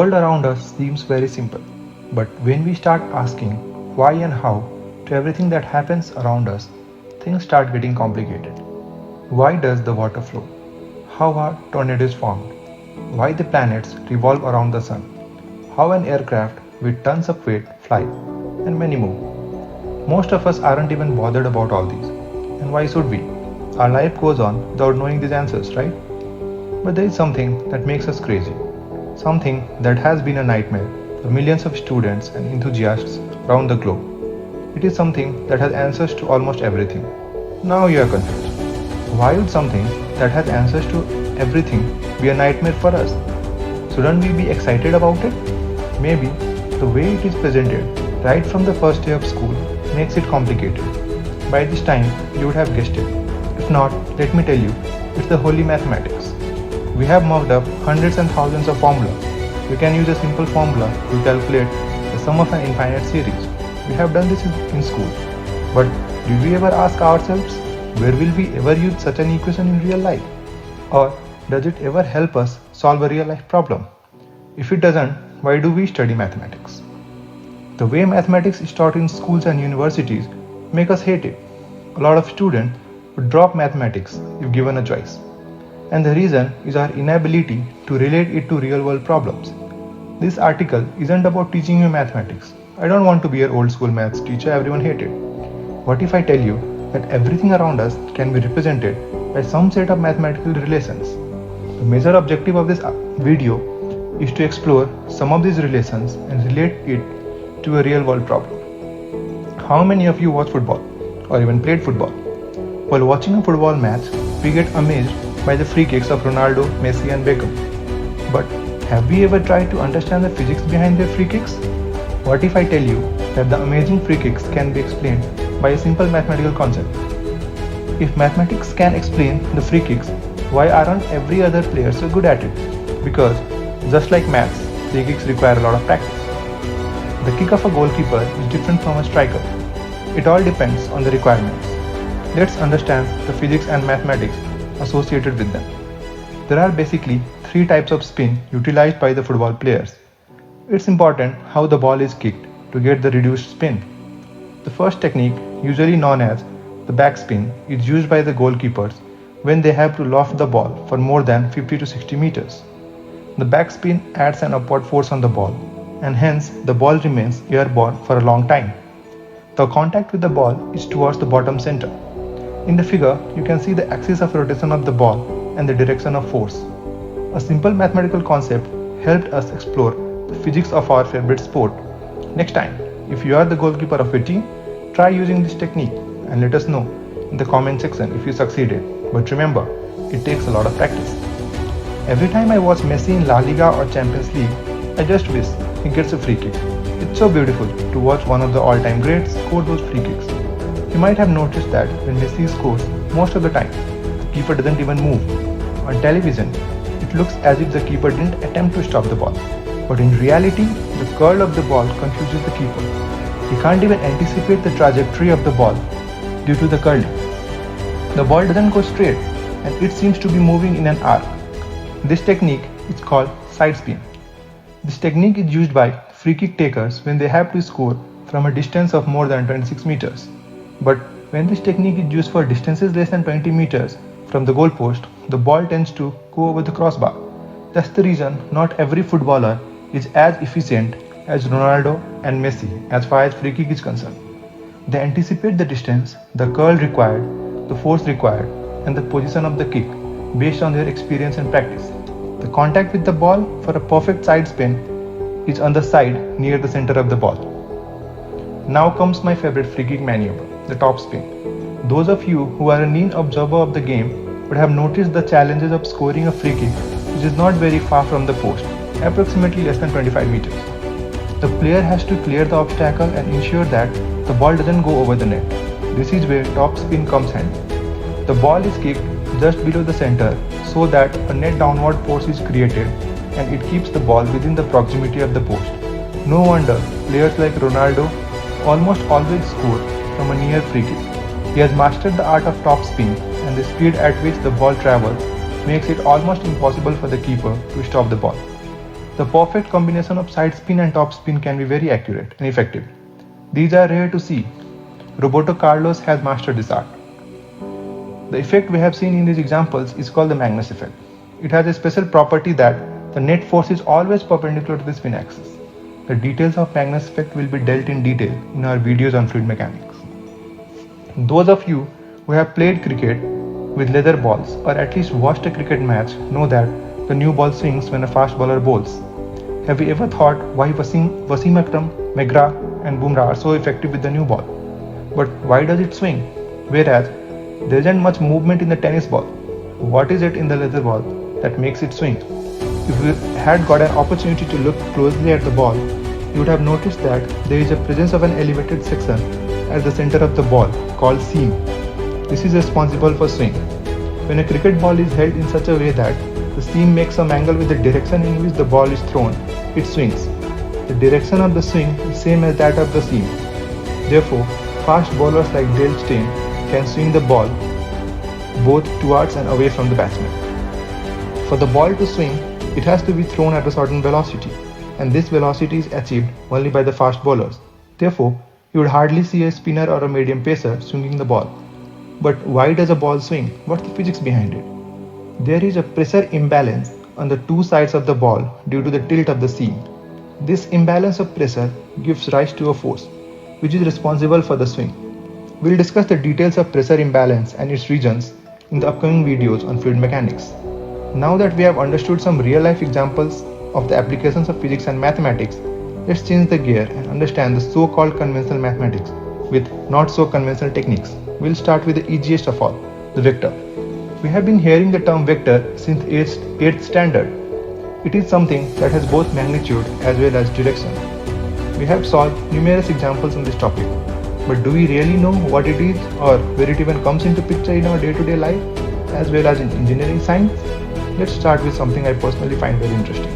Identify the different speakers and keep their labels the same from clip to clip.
Speaker 1: world around us seems very simple, but when we start asking why and how to everything that happens around us, things start getting complicated. Why does the water flow? How are tornadoes formed? Why the planets revolve around the sun? How an aircraft with tons of weight fly? And many more. Most of us aren't even bothered about all these. And why should we? Our life goes on without knowing these answers, right? But there is something that makes us crazy. Something that has been a nightmare for millions of students and enthusiasts around the globe. It is something that has answers to almost everything. Now you are confused. Why would something that has answers to everything be a nightmare for us? Shouldn't we be excited about it? Maybe the way it is presented right from the first day of school makes it complicated. By this time, you would have guessed it. If not, let me tell you, it's the holy mathematics. We have mocked up hundreds and thousands of formulas. We can use a simple formula to calculate the sum of an infinite series. We have done this in school. But did we ever ask ourselves, where will we ever use such an equation in real life? Or does it ever help us solve a real life problem? If it doesn't, why do we study mathematics? The way mathematics is taught in schools and universities make us hate it. A lot of students would drop mathematics if given a choice. And the reason is our inability to relate it to real world problems. This article isn't about teaching you mathematics. I don't want to be your old school maths teacher everyone hated. What if I tell you that everything around us can be represented by some set of mathematical relations? The major objective of this video is to explore some of these relations and relate it to a real world problem. How many of you watch football or even played football? While watching a football match, we get amazed by the free kicks of Ronaldo, Messi and Beckham. But have we ever tried to understand the physics behind their free kicks? What if I tell you that the amazing free kicks can be explained by a simple mathematical concept? If mathematics can explain the free kicks, why aren't every other player so good at it? Because just like maths, free kicks require a lot of practice. The kick of a goalkeeper is different from a striker. It all depends on the requirements. Let's understand the physics and mathematics associated with them. There are basically three types of spin utilized by the football players. It's important how the ball is kicked to get the reduced spin. The first technique, usually known as the backspin, is used by the goalkeepers when they have to loft the ball for more than 50 to 60 meters. The backspin adds an upward force on the ball, and hence the ball remains airborne for a long time. The contact with the ball is towards the bottom center. In the figure, you can see the axis of rotation of the ball and the direction of force. A simple mathematical concept helped us explore the physics of our favorite sport. Next time, if you are the goalkeeper of a team, try using this technique and let us know in the comment section if you succeeded. But remember, it takes a lot of practice. Every time I watch Messi in La Liga or Champions League, I just wish he gets a free kick. It's so beautiful to watch one of the all-time greats score those free kicks. You might have noticed that when Messi scores, most of the time, the keeper doesn't even move. On television, it looks as if the keeper didn't attempt to stop the ball. But in reality, the curl of the ball confuses the keeper. He can't even anticipate the trajectory of the ball due to the curling. The ball doesn't go straight and it seems to be moving in an arc. This technique is called side spin. This technique is used by free kick takers when they have to score from a distance of more than 26 meters. But when this technique is used for distances less than 20 meters from the goalpost, the ball tends to go over the crossbar. That's the reason not every footballer is as efficient as Ronaldo and Messi as far as free kick is concerned. They anticipate the distance, the curl required, the force required, and the position of the kick based on their experience and practice. The contact with the ball for a perfect side spin is on the side near the center of the ball. Now comes my favorite free kick maneuver, the top spin. Those of you who are a keen observer of the game would have noticed the challenges of scoring a free kick which is not very far from the post, approximately less than 25 meters. The player has to clear the obstacle and ensure that the ball doesn't go over the net. This is where top spin comes handy. The ball is kicked just below the center so that a net downward force is created and it keeps the ball within the proximity of the post. No wonder players like Ronaldo almost always score from a near free kick. He has mastered the art of top spin, and the speed at which the ball travels makes it almost impossible for the keeper to stop the ball. The perfect combination of side spin and top spin can be very accurate and effective. These are rare to see. Roberto Carlos has mastered this art. The effect we have seen in these examples is called the Magnus effect. It has a special property that the net force is always perpendicular to the spin axis. The details of Magnus effect will be dealt in detail in our videos on fluid mechanics. Those of you who have played cricket with leather balls or at least watched a cricket match know that the new ball swings when a fast bowler bowls. Have you ever thought why Wasim Akram, McGrath and Bumrah are so effective with the new ball? But why does it swing? Whereas there isn't much movement in the tennis ball. What is it in the leather ball that makes it swing? If you had got an opportunity to look closely at the ball, you would have noticed that there is a presence of an elevated section at the center of the ball called seam. This is responsible for swing. When a cricket ball is held in such a way that the seam makes some angle with the direction in which the ball is thrown, it swings. The direction of the swing is same as that of the seam. Therefore, fast bowlers like Dale Steyn can swing the ball both towards and away from the batsman. For the ball to swing, it has to be thrown at a certain velocity, and this velocity is achieved only by the fast bowlers. Therefore, you would hardly see a spinner or a medium pacer swinging the ball. But why does a ball swing? What's the physics behind it? There is a pressure imbalance on the two sides of the ball due to the tilt of the seam. This imbalance of pressure gives rise to a force, which is responsible for the swing. We'll discuss the details of pressure imbalance and its regions in the upcoming videos on fluid mechanics. Now that we have understood some real-life examples of the applications of physics and mathematics, let's change the gear and understand the so-called conventional mathematics with not-so-conventional techniques. We'll start with the easiest of all, the vector. We have been hearing the term vector since 8th standard. It is something that has both magnitude as well as direction. We have solved numerous examples on this topic, but do we really know what it is or where it even comes into picture in our day-to-day life as well as in engineering science? Let's start with something I personally find very interesting.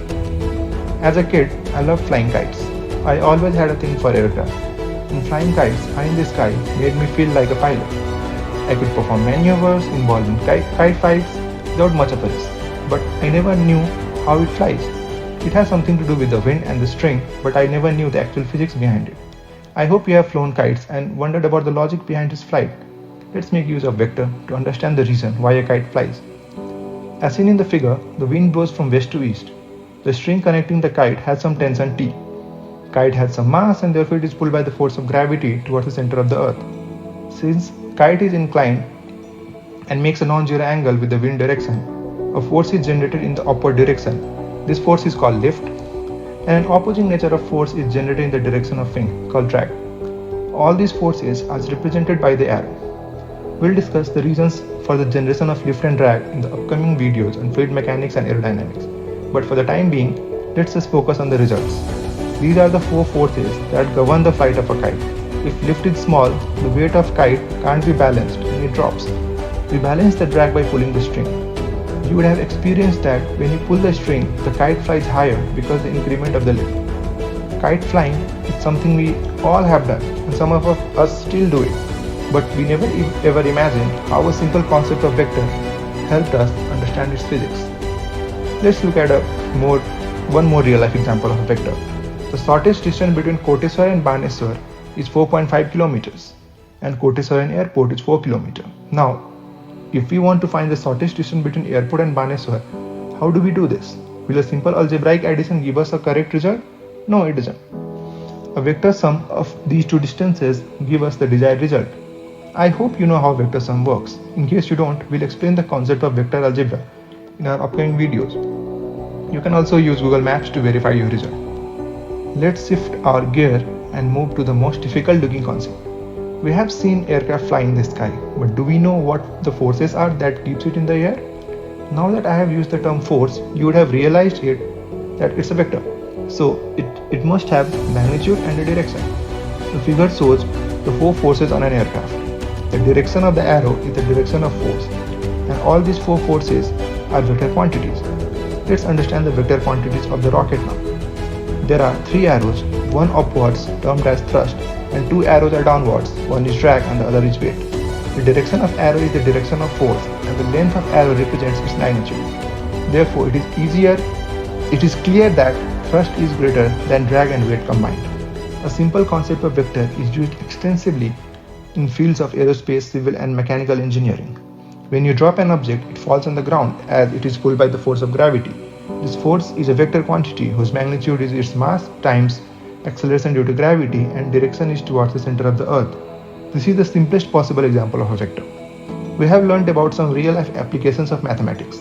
Speaker 1: As a kid, I loved flying kites. I always had a thing for aircraft, and flying kites high in the sky made me feel like a pilot. I could perform maneuvers involving kite fights without much of a risk, but I never knew how it flies. It has something to do with the wind and the string, but I never knew the actual physics behind it. I hope you have flown kites and wondered about the logic behind its flight. Let's make use of vector to understand the reason why a kite flies. As seen in the figure, the wind blows from west to east. The string connecting the kite has some tension T. Kite has some mass and therefore it is pulled by the force of gravity towards the center of the earth. Since kite is inclined and makes a non-zero angle with the wind direction, a force is generated in the upward direction. This force is called lift, and an opposing nature of force is generated in the direction of wind called drag. All these forces are represented by the arrow. We'll discuss the reasons for the generation of lift and drag in the upcoming videos on fluid mechanics and aerodynamics. But for the time being, let's just focus on the results. These are the four forces that govern the flight of a kite. If lift is small, the weight of kite can't be balanced and it drops. We balance the drag by pulling the string. You would have experienced that when you pull the string, the kite flies higher because of the increment of the lift. Kite flying is something we all have done, and some of us still do it. But we never ever imagined how a simple concept of vector helped us understand its physics. Let's look at one more real life example of a vector. The shortest distance between Koteswar and Baneswar is 4.5 kilometers, and Koteswaran airport is 4 kilometers. Now, if we want to find the shortest distance between airport and Baneswar, how do we do this? Will a simple algebraic addition give us a correct result? No, it doesn't. A vector sum of these two distances give us the desired result. I hope you know how vector sum works. In case you don't, we'll explain the concept of vector algebra in our upcoming videos. You can also use Google Maps to verify your result. Let's shift our gear and move to the most difficult looking concept. We have seen aircraft fly in the sky, but do we know what the forces are that keeps it in the air? Now that I have used the term force, you would have realized that it's a vector. So it must have magnitude and a direction. The figure shows the four forces on an aircraft. The direction of the arrow is the direction of force, and all these four forces are vector quantities. Let's understand the vector quantities of the rocket now. There are three arrows, one upwards termed as thrust, and two arrows are downwards, one is drag and the other is weight. The direction of arrow is the direction of force, and the length of arrow represents its magnitude. Therefore, it is clear that thrust is greater than drag and weight combined. A simple concept of vector is used extensively in fields of aerospace, civil, and mechanical engineering. When you drop an object, it falls on the ground as it is pulled by the force of gravity. This force is a vector quantity whose magnitude is its mass times acceleration due to gravity and direction is towards the center of the earth. This is the simplest possible example of a vector. We have learned about some real-life applications of mathematics.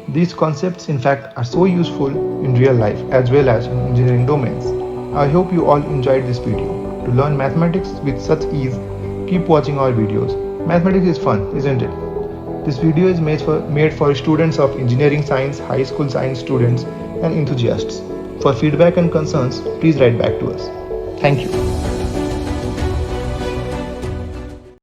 Speaker 1: These concepts in fact are so useful in real life as well as in engineering domains. I hope you all enjoyed this video. To learn mathematics with such ease, keep watching our videos. Mathematics is fun, isn't it? This video is made for students of engineering science, high school science students and enthusiasts. For feedback and concerns, please write back to us. Thank you.